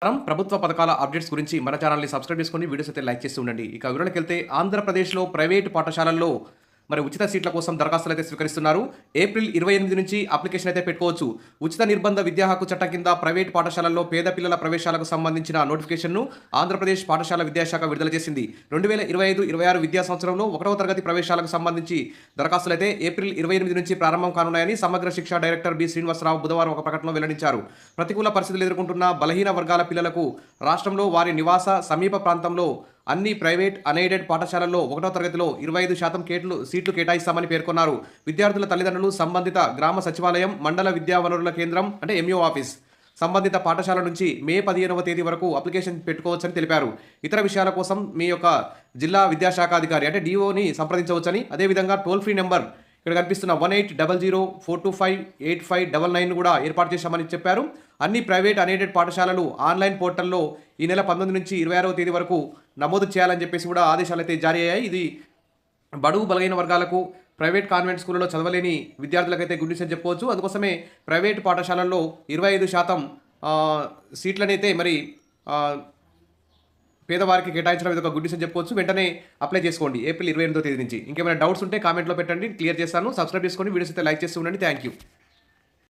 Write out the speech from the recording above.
ప్రభుత్వ పథకాల అప్డేట్స్ గురించి మన ఛానల్ని సబ్స్క్రైబ్ చేసుకొని వీడియోస్ అయితే లైక్ చేస్తూ ఉండండి. ఇక వివరణకెళ్తే ఆంధ్రప్రదేశ్లో ప్రైవేటు పాఠశాలల్లో ఉచిత సీట్ల కోసం దరఖాస్తులు అయితే స్వీకరిస్తున్నారు. ఏప్రిల్ 28 నుంచి అప్లికేషన్ అయితే పెట్టుకోవచ్చు. ఉచిత నిర్బంధ విద్యా హక్కు చట్టం కింద ప్రైవేటు పాఠశాలల్లో పేద పిల్లల ప్రవేశాలకు సంబంధించిన నోటిఫికేషన్ను ఆంధ్రప్రదేశ్ పాఠశాల విద్యాశాఖ విడుదల చేసింది. 2025-26 విద్యా సంవత్సరంలో 1వ తరగతి ప్రవేశాలకు సంబంధించి దరఖాస్తులు అయితే ఏప్రిల్ 28 నుంచి ప్రారంభం కానున్నాయని సమగ్ర శిక్ష డైరెక్టర్ బి శ్రీనివాసరావు బుధవారం ఒక ప్రకటనలో వెల్లడించారు. ప్రతికూల పరిస్థితులు ఎదుర్కొంటున్న బలహీన వర్గాల పిల్లలకు రాష్ట్రంలో వారి నివాస సమీప ప్రాంతంలో అన్ని ప్రైవేట్ అన్ఎయిడెడ్ పాఠశాలల్లో 1వ తరగతిలో 25% సీట్లు కేటాయిస్తామని పేర్కొన్నారు. విద్యార్థుల తల్లిదండ్రులు సంబంధిత గ్రామ సచివాలయం, మండల విద్యా వనరుల కేంద్రం అంటే ఎంఈఓ ఆఫీస్ సంబంధిత పాఠశాల నుంచి మే 15వ తేదీ వరకు అప్లికేషన్ పెట్టుకోవచ్చని తెలిపారు. ఇతర విషయాల కోసం మీ యొక్క జిల్లా విద్యాశాఖ అధికారి అంటే డిఓని సంప్రదించవచ్చని, అదేవిధంగా టోల్ ఫ్రీ నెంబర్ ఇక్కడ కనిపిస్తున్న 1800-425-8599 కూడా ఏర్పాటు చేశామని చెప్పారు. అన్ని ప్రైవేట్ అన్ఎయిడెడ్ పాఠశాలలు ఆన్లైన్ పోర్టల్లో ఈ నెల 19 నుంచి 26వ తేదీ వరకు నమోదు చేయాలని చెప్పేసి కూడా ఆదేశాలు అయితే జారీ అయ్యాయి. ఇది బడుగు బలహీన వర్గాలకు ప్రైవేట్ కాన్వెంట్ స్కూళ్ళలో చదవలేని విద్యార్థులకైతే గుడ్ న్యూస్ అని చెప్పుకోవచ్చు. అందుకోసమే ప్రైవేట్ పాఠశాలల్లో 25% సీట్లనైతే మరి పేదవారికి కేటాయించడం ఇది ఒక గుడ్ న్యూస్ అని చెప్పుకోవచ్చు. వెంటనే అప్లై చేసుకోండి ఏప్రిల్ 28వ తేదీ నుంచి. ఇంకేమైనా డౌట్స్ ఉంటే కామెంట్లో పెట్టండి, క్లియర్ చేస్తాను. సబ్స్క్రైబ్ చేసుకోండి, వీడియోస్ అయితే లైక్ చేస్తూ ఉండండి. Thank you.